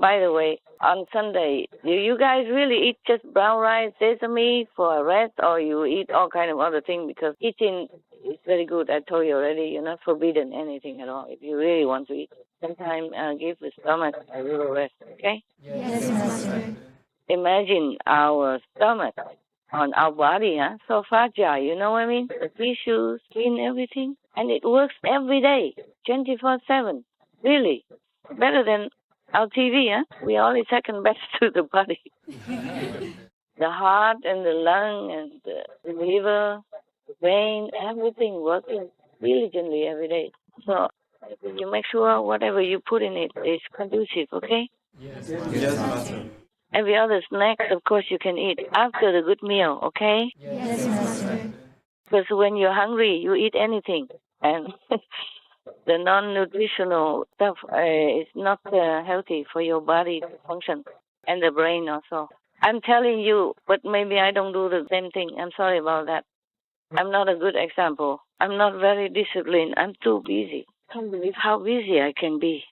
By the way, on Sunday, do you guys really eat just brown rice, sesame for a rest, or you eat all kind of other things? Because eating is very good. I told you already, you're not forbidden anything at all. If you really want to eat, sometimes give the stomach a little rest, okay? Yes, Master. Imagine our stomach on our body, so fragile, you know what I mean? The tissues, skin, everything. And it works every day, 24/7. Really. Better than our TV, We are only second best to the body. The heart and the lung and the liver, the brain, everything working diligently every day. So you make sure whatever you put in it is conducive, okay? Yes, Master. Every other snacks, of course, you can eat after the good meal, okay? Yes, Master. Because when you're hungry, you eat anything. And the non-nutritional stuff is not healthy for your body to function and the brain also. I'm telling you, but maybe I don't do the same thing. I'm sorry about that. I'm not a good example. I'm not very disciplined. I'm too busy. I can't believe how busy I can be.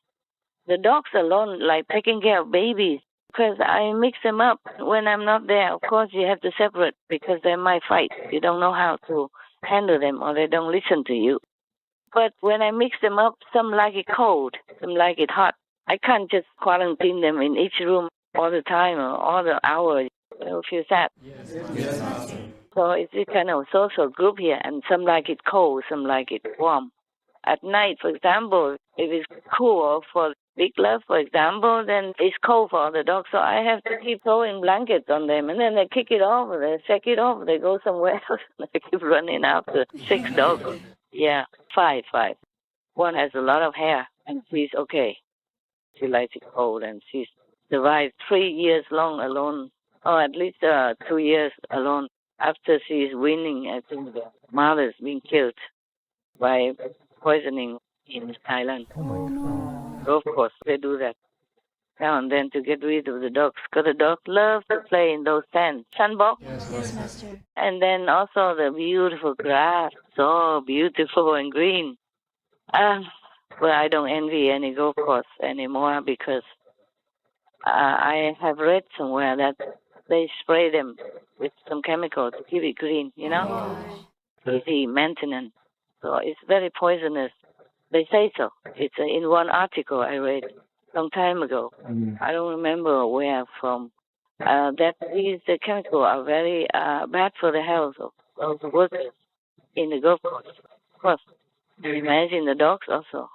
The dogs alone, like taking care of babies, because I mix them up when I'm not there. Of course, you have to separate because they might fight. You don't know how to handle them or they don't listen to you. But when I mix them up, some like it cold, some like it hot. I can't just quarantine them in each room all the time or all the hours. They'll feel sad. Yes, Master. So it's a kind of social group here, and some like it cold, some like it warm. At night, for example, if it's cool for Big Love, for example, then it's cold for the dogs. So I have to keep throwing blankets on them, and then they kick it off, they shake it off, they go somewhere else. They keep running after 6 dogs. Yeah, five. One has a lot of hair, and she's okay. She likes it cold, and she's survived 3 years long alone, or at least 2 years alone. After she's winning, I think the mother's being killed by poisoning in Thailand. Oh no. So of course, they do that now and then to get rid of the dogs, because the dogs love to play in those sandbox. Yes, Master. And then also the beautiful grass, so beautiful and green. Well, I don't envy any golf course anymore because I have read somewhere that they spray them with some chemical to keep it green, easy maintenance. So it's very poisonous. They say so. It's in one article I read some time ago. I don't remember where from. That the chemicals are very bad for the health of the workers in the golf course. Of course, imagine the dogs also.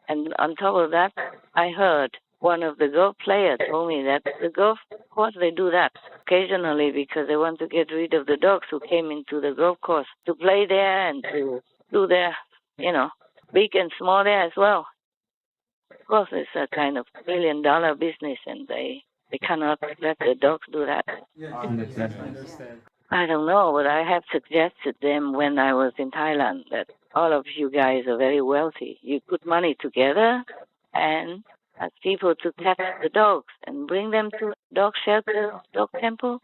And on top of that, I heard one of the golf players told me that the golf course, they do that occasionally because they want to get rid of the dogs who came into the golf course to play there and to do their, big and small there as well. Of course, it's a kind of $1 billion business, and they cannot let the dogs do that. I understand. I don't know, but I have suggested them when I was in Thailand that all of you guys are very wealthy. You put money together and ask people to catch the dogs and bring them to dog shelter, dog temple.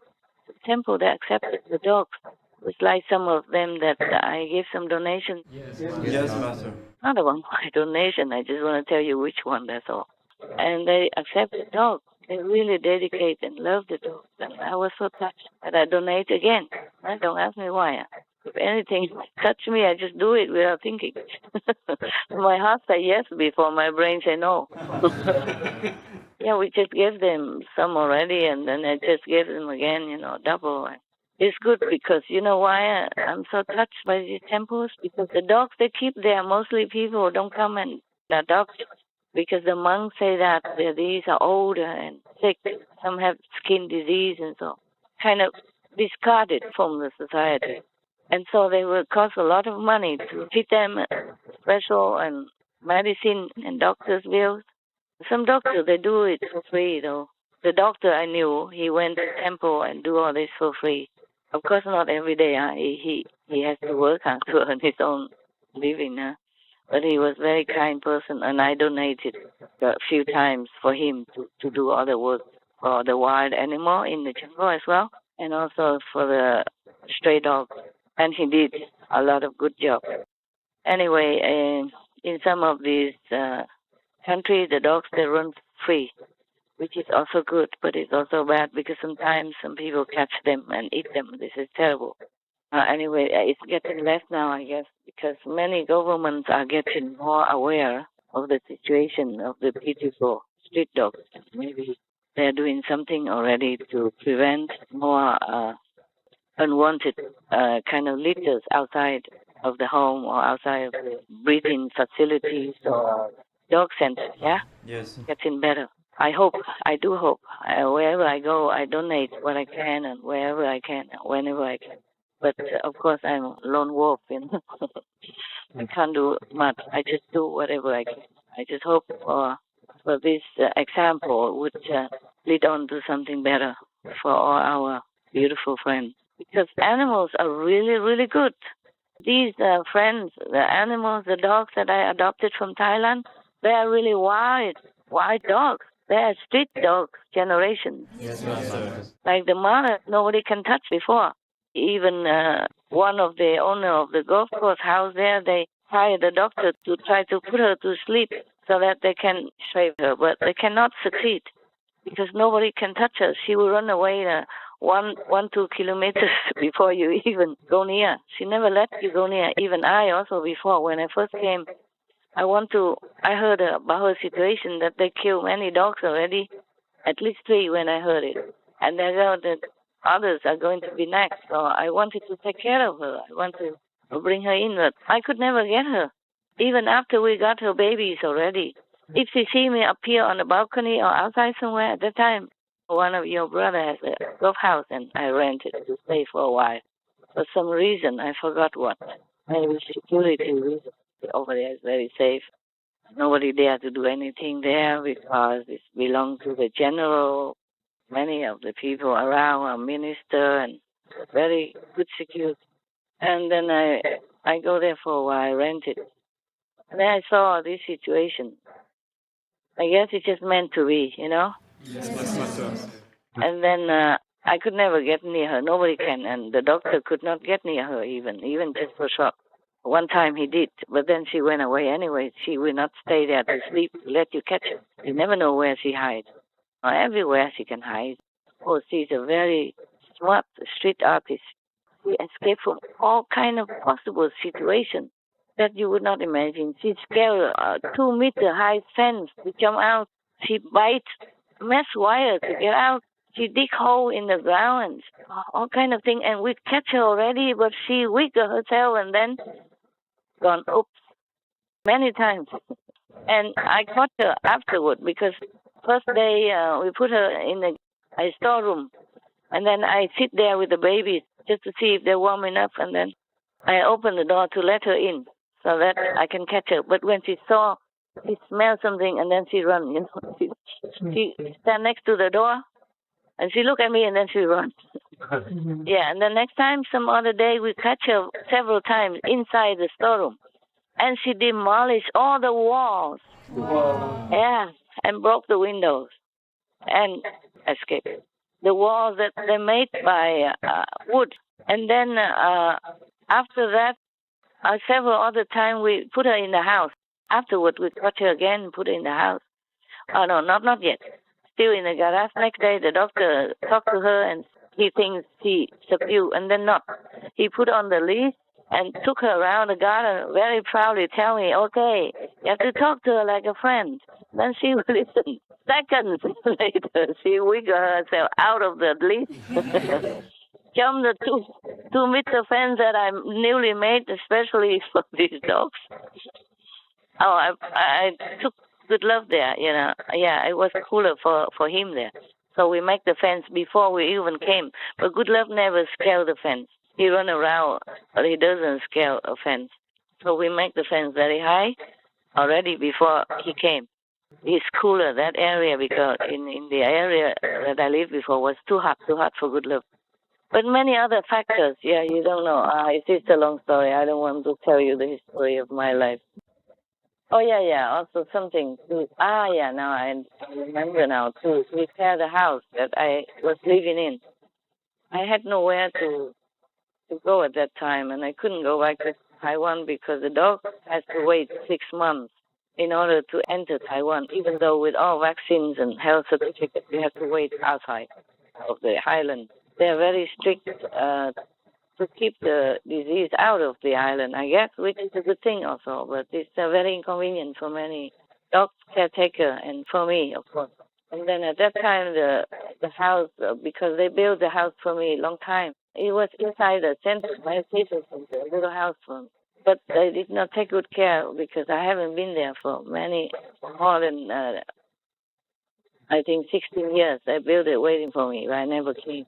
The temple, they accepted the dogs. It's like some of them that I give some donation. Yes, Master. Not about my donation, I just want to tell you which one, that's all. And they accept the dog. They really dedicate and love the dog. And I was so touched that I donate again. Don't ask me why. If anything touch me, I just do it without thinking. My heart say yes before my brain say no. Yeah, we just gave them some already, and then I just gave them again, double. It's good because you know why I'm so touched by these temples? Because the dogs they keep there, mostly people don't come and adopt because the monks say that these are older and sick. Some have skin disease and so kind of discarded from the society. And so they will cost a lot of money to feed them special and medicine and doctor's bills. Some doctors, they do it for free, though. The doctor I knew, he went to temple and do all this for free. Of course, not every day. He has to work to earn his own living. But he was a very kind person, and I donated a few times for him to do all the work for the wild animal in the jungle as well, and also for the stray dog. And he did a lot of good job. Anyway, in some of these countries, the dogs, they run free. which is also good, but it's also bad because sometimes some people catch them and eat them. This is terrible. Anyway, it's getting less now, I guess, because many governments are getting more aware of the situation of the beautiful street dogs. Maybe they're doing something already to prevent more unwanted kind of litters outside of the home or outside of the breeding facilities or dog centers. Yeah, Yes. getting better. I hope. I do hope. Wherever I go, I donate what I can and wherever I can, whenever I can. But of course, I'm a lone wolf. I can't do much. I just do whatever I can. I just hope for this example would lead on to something better for all our beautiful friends. Because animals are really, really good. These friends, the animals, the dogs that I adopted from Thailand, they are really wild dogs. They are street dogs generation. Yes, Master. Like the mother, nobody can touch before. Even one of the owner of the golf course house there, they hired a doctor to try to put her to sleep so that they can save her, but they cannot succeed because nobody can touch her. She will run away 2 kilometers before you even go near. She never let you go near. Even I also before, when I first came, I heard about her situation that they killed many dogs already, at least 3 when I heard it. And the others are going to be next. So I wanted to take care of her. I wanted to bring her in, but I could never get her. Even after we got her babies already. If she see me appear on the balcony or outside somewhere at that time, one of your brother has a golf house and I rented to stay for a while. For some reason, I forgot what. Maybe security reason. Over there is very safe. Nobody dare to do anything there because it belongs to the general. Many of the people around are minister and very good security. And then I go there for a while, rent it. And then I saw this situation. I guess it's just meant to be, Yes, Master. And then I could never get near her. Nobody can. And the doctor could not get near her even just for shock. One time he did, but then she went away anyway. She will not stay there to sleep, to let you catch her. You never know where she hides. Or everywhere she can hide. Oh, she's a very smart street artist. She escaped from all kind of possible situations that you would not imagine. She scaled a 2-meter high fence to jump out. She bites mesh wire to get out. She dig hole in the ground and all kind of thing. And we catch her already, but she wiggled herself and then gone oops many times. And I caught her afterward because first day we put her in a storeroom. And then I sit there with the babies just to see if they're warm enough. And then I open the door to let her in so that I can catch her. But when she smelled something and then she run, she stand next to the door and she look at me and then she run. Yeah, and the next time, some other day, we catch her several times inside the storeroom. And she demolished all the walls. Wow. Yeah, and broke the windows and escaped. The walls that they made by wood. And then after that, several other times we put her in the house. Afterward, we caught her again and put her in the house. Oh, no, not yet. Still in the garage. Next day, the doctor talked to her and he thinks she subdued, and then not. He put on the leash and took her around the garden, very proudly tell me, okay, you have to talk to her like a friend. Then she will listen. Seconds later, she wiggled herself out of the leash. Jump the 2-meter fence that I newly made, especially for these dogs. Oh, I took good love there, Yeah, it was cooler for him there. So we make the fence before we even came. But good love never scaled the fence. He run around, but he doesn't scale a fence. So we make the fence very high already before he came. It's cooler, that area, because in the area that I lived before was too hot for good love. But many other factors, yeah, you don't know. It's just a long story. I don't want to tell you the history of my life. Oh, yeah. Also something to, yeah, now I remember now, to repair the house that I was living in. I had nowhere to go at that time, and I couldn't go back to Taiwan because the dog has to wait 6 months in order to enter Taiwan, even though with all vaccines and health certificates, you have to wait outside of the island. They're very strict to keep the disease out of the island, I guess, which is a good thing also, but it's very inconvenient for many dog caretaker and for me, of course. And then at that time, the house, because they built the house for me a long time, it was inside the center, my sister's a little house for me. But they did not take good care because I haven't been there for more than, I think, 16 years. They built it waiting for me, but I never came.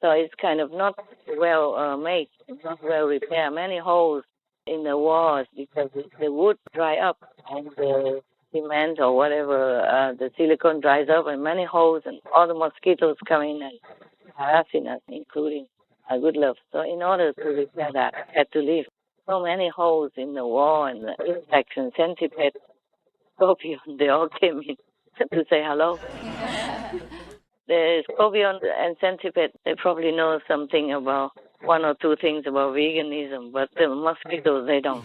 So it's kind of not well made, not well repaired. Many holes in the walls because the wood dry up and the cement or whatever, the silicone dries up, and many holes, and all the mosquitoes come in and harassing us, including good love. So in order to repair that, I had to leave. So many holes in the wall, and the insects and centipedes, scorpion, they all came in to say hello. The scorpion and centipede, they probably know something about one or two things about veganism, but the mosquitoes, they don't.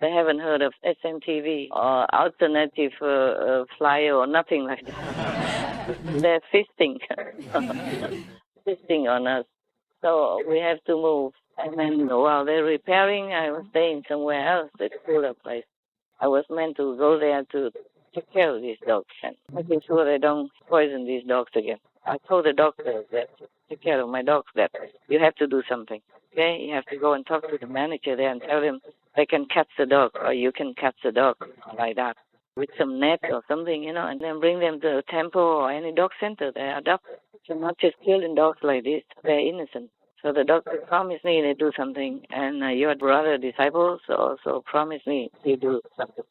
They haven't heard of SMTV or alternative flyer or nothing like that. They're feasting, feasting on us. So we have to move. And then while they're repairing, I was staying somewhere else, a cooler place. I was meant to go there to take care of these dogs and making sure they don't poison these dogs again. I told the doctor that to take care of my dogs that you have to do something. Okay, you have to go and talk to the manager there and tell them they can catch the dog or you can catch the dog like that with some net or something, and then bring them to a temple or any dog center. They adopt. You're not just killing dogs like this. They're innocent. So the doctor promised me they do something, and your brother disciples also promised me they do something.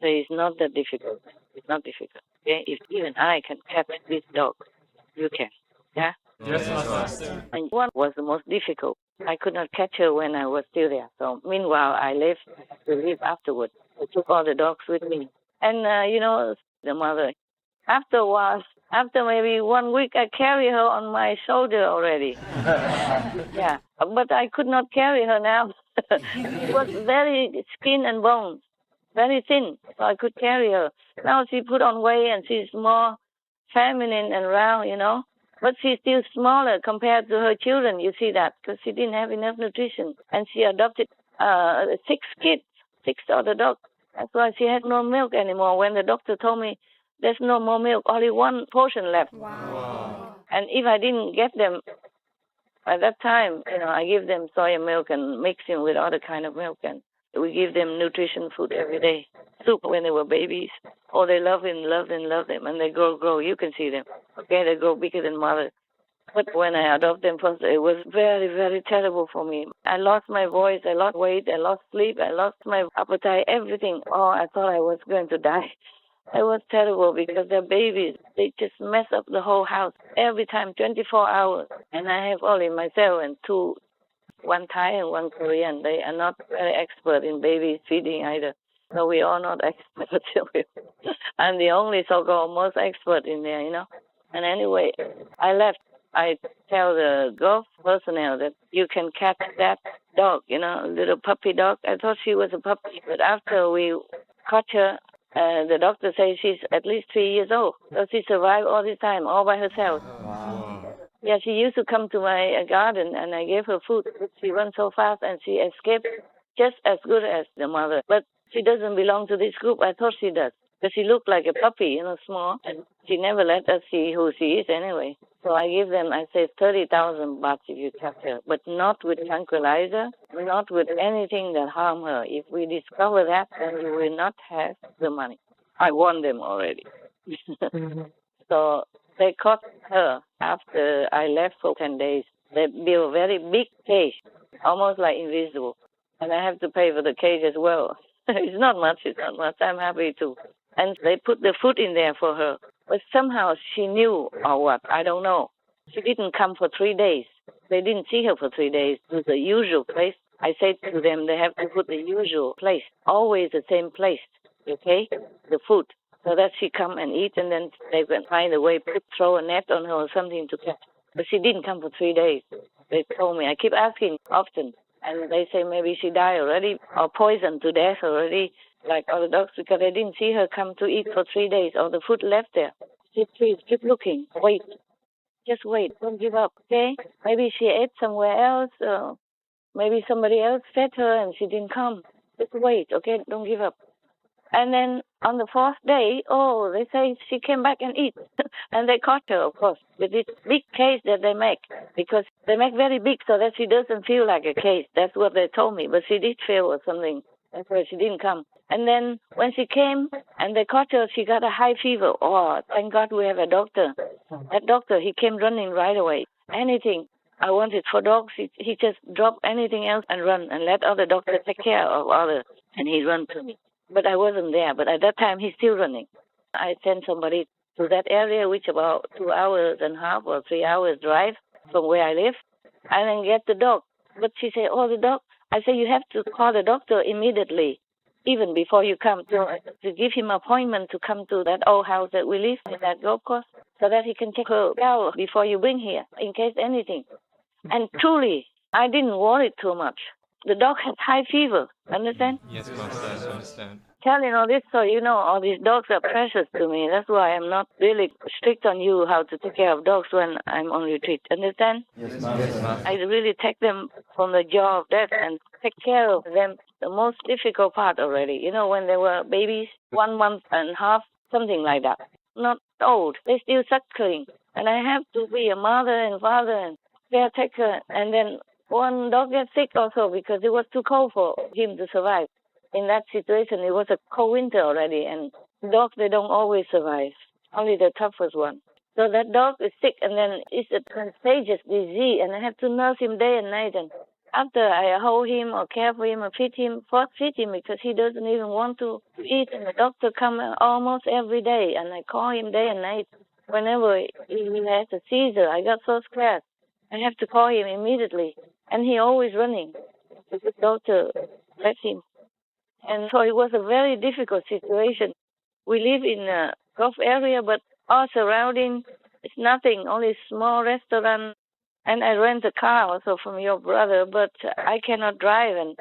So it's not that difficult. It's not difficult. Okay? If even I can catch this dog, you can. Yeah? Yes, Master. And one was the most difficult. I could not catch her when I was still there. So meanwhile, I left to leave afterwards. I took all the dogs with me. And, the mother, after a while, after maybe 1 week, I carry her on my shoulder already. Yeah, but I could not carry her now. She was very skin and bones, very thin, so I could carry her. Now she put on weight and she's more feminine and round, but she's still smaller compared to her children. You see that, because she didn't have enough nutrition. And she adopted 6 kids, 6 other dogs. That's why she had no milk anymore. When the doctor told me there's no more milk, only 1 portion left. Wow. And if I didn't get them at that time, I give them soya milk and mix it with other kind of milk. And we give them nutrition food every day. Soup when they were babies. Oh, they love them. And they grow. You can see them. Okay, they grow bigger than mother. But when I adopted them first, it was very, very terrible for me. I lost my voice, I lost weight, I lost sleep, I lost my appetite, everything. Oh, I thought I was going to die. It was terrible because they're babies. They just mess up the whole house every time, 24 hours. And I have only myself and 2, 1 Thai and 1 Korean. They are not very expert in baby feeding either. So we are not experts. I'm the only so-called most expert in there, And anyway, I left. I tell the golf personnel that you can catch that dog, little puppy dog. I thought she was a puppy, but after we caught her, the doctor says she's at least 3 years old. So she survived all this time, all by herself. Wow. Yeah, she used to come to my garden, and I gave her food. She runs so fast, and she escaped just as good as the mother. But she doesn't belong to this group. I thought she does. Because she looked like a puppy, small. And she never let us see who she is anyway. So I give them, I say, 30,000 baht if you catch her. But not with tranquilizer, not with anything that harm her. If we discover that, then we will not have the money. I won them already. So they caught her after I left for 10 days. They built a very big cage, almost like invisible. And I have to pay for the cage as well. It's not much. I'm happy to. And they put the food in there for her. But somehow she knew or what, I don't know. She didn't come for 3 days. They didn't see her for 3 days to the usual place. I said to them they have to put the usual place, always the same place, okay, the food, so that she come and eat, and then they can find a way, throw a net on her or something to catch. But she didn't come for 3 days. They told me. I keep asking often. And they say maybe she died already or poisoned to death already. like other dogs, because I didn't see her come to eat for 3 days. All the food left there. Please keep looking. Wait. Just wait. Don't give up, okay? Maybe she ate somewhere else. Maybe somebody else fed her and she didn't come. Just wait, okay? Don't give up. And then on the fourth day, they say she came back and eat. And they caught her, of course, with this big case that they make. Because they make very big so that she doesn't feel like a case. That's what they told me. But she did feel or something. That's why she didn't come. And then when she came and they caught her, she got a high fever. Oh, thank God we have a doctor. That doctor, he came running right away. Anything I wanted for dogs, he just dropped anything else and run and let other doctors take care of others. And he run to me. But I wasn't there. But at that time, he's still running. I sent somebody to that area, which about 2 hours and a half or 3 hours drive from where I live, and then get the dog. But she said, the dog. I said, you have to call the doctor immediately, even before you come, to give him an appointment to come to that old house that we live in, that golf course, so that he can check her out before you bring here, in case anything. And truly, I didn't worry too much. The dog had high fever, understand? Yes, Master, I understand. Telling all this so you know all these dogs are precious to me. That's why I'm not really strict on you how to take care of dogs when I'm on retreat. Understand? Yes, Master. I really take them from the jaw of death and take care of them. The most difficult part already. You know, when they were babies, 1 month and a half, something like that. Not old. They're still suckling. And I have to be a mother and father and caretaker. And then one dog gets sick also because it was too cold for him to survive. In that situation, it was a cold winter already, and dogs, they don't always survive, only the toughest one. So that dog is sick, and then it's a contagious disease, and I have to nurse him day and night. And after I hold him or care for him or feed him because he doesn't even want to eat, and the doctor comes almost every day, and I call him day and night. Whenever he has a seizure, I got so scared. I have to call him immediately, and he always running. The doctor lets him. And so it was a very difficult situation. We live in a Gulf area, but all surrounding is nothing, only small restaurant. And I rent a car also from your brother, but I cannot drive, and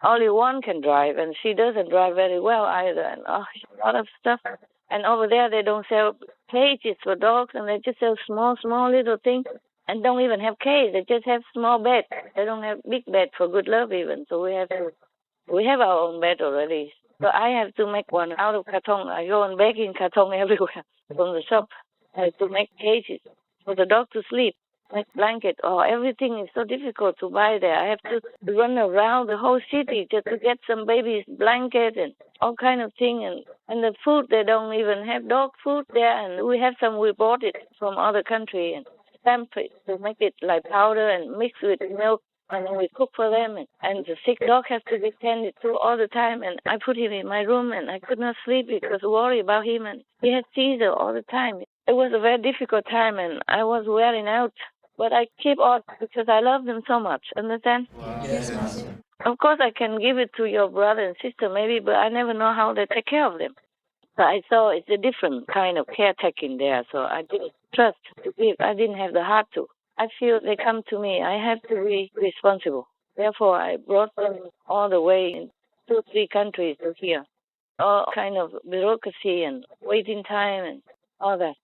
only one can drive, and she doesn't drive very well either, and a lot of stuff. And over there, they don't sell cages for dogs, and they just sell small little things, and don't even have cages. They just have small beds. They don't have big bed for good love even, so we have our own bed already. So I have to make one out of carton. I go and beg in carton everywhere from the shop. I have to make cages for the dog to sleep, make blanket. Everything is so difficult to buy there. I have to run around the whole city just to get some baby's blanket and all kind of thing. And the food, they don't even have dog food there. And we have some, we bought it from other country and stamp it to make it like powder and mix with milk. And then we cook for them, and the sick dog has to be tended to all the time. And I put him in my room, and I could not sleep because I worry about him, and he had seizure all the time. It was a very difficult time, and I was wearing out. But I keep on because I love them so much. Understand? Yes, Master. Of course, I can give it to your brother and sister maybe, but I never know how they take care of them. So I saw it's a different kind of caretaking there, so I didn't trust to give. I didn't have the heart to. I feel they come to me. I have to be responsible. Therefore, I brought them all the way in 2-3 countries to here. All kind of bureaucracy and waiting time and all that.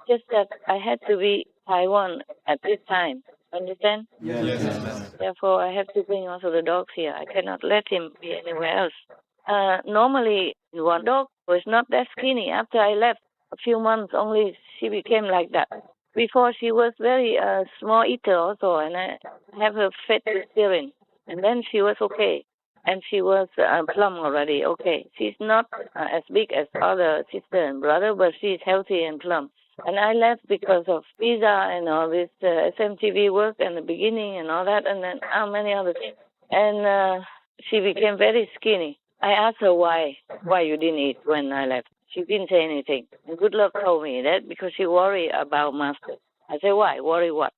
Just that I had to be Taiwan at this time. Understand? Yes. Therefore, I have to bring also the dogs here. I cannot let him be anywhere else. Normally, one dog was not that skinny. After I left, a few months only, she became like that. Before, she was very small eater also, and I have her fed with stearin. And then she was okay. And she was plump already, okay. She's not as big as other sister and brother, but she's healthy and plump. And I left because of visa and all this SMTV work in the beginning and all that, and then many other things. And she became very skinny. I asked her why you didn't eat when I left. She didn't say anything. And Good Luck told me that because she worried about Master. I said, why? Worry what?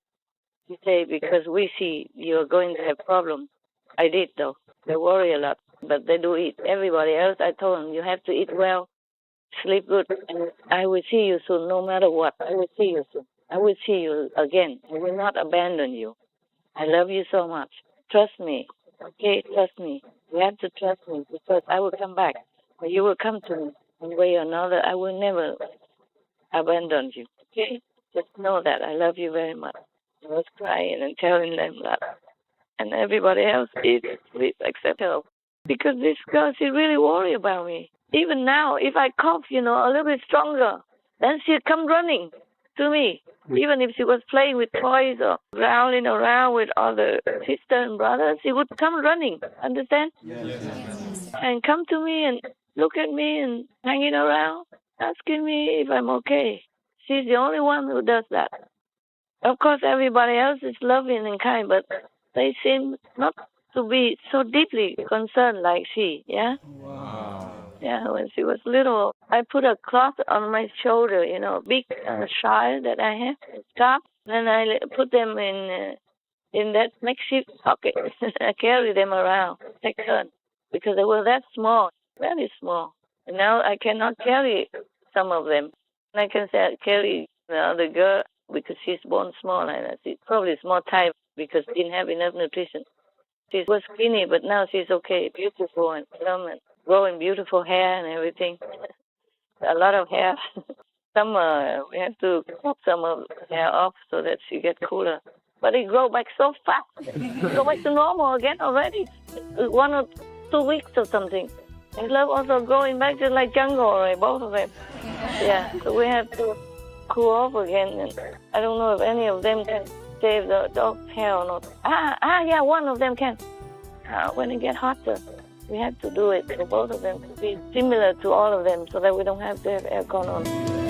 She said, because we see you're going to have problems. I did, though. They worry a lot, but they do eat. Everybody else, I told them, you have to eat well, sleep good, and I will see you soon, no matter what. I will see you soon. I will see you again. I will not abandon you. I love you so much. Trust me. Okay, trust me. You have to trust me because I will come back. But you will come to me one way or another. I will never abandon you. Okay? Just know that I love you very much. I was crying and telling them that. And everybody else is asleep except her. Because this girl, she really worried about me. Even now, if I cough, a little bit stronger, then she'd come running to me. Even if she was playing with toys or growling around with other sisters and brothers, she would come running. Understand? Yes. And come to me and look at me and hanging around, asking me if I'm okay. She's the only one who does that. Of course, everybody else is loving and kind, but they seem not to be so deeply concerned like she, yeah? Wow. Yeah, when she was little, I put a cloth on my shoulder, big shawl that I have, scarf, and I put them in that makeshift pocket. I carry them around, take turn, because they were that small, very small. And now I cannot carry some of them. I can carry the other girl because she's born small, and she's probably small type because she didn't have enough nutrition. She was skinny, but now she's okay, beautiful and plump and growing beautiful hair and everything. A lot of hair. Some we have to cut some of the hair off so that she gets cooler. But it grows back so fast. It goes back to normal again already. 1 or 2 weeks or something. And love also growing back just like jungle already, both of them. Yeah, so we have to cool off again. And I don't know if any of them can save the dog's hair or not. Yeah, one of them can. When it gets hotter, we have to do it for both of them to be similar to all of them so that we don't have to have aircon on.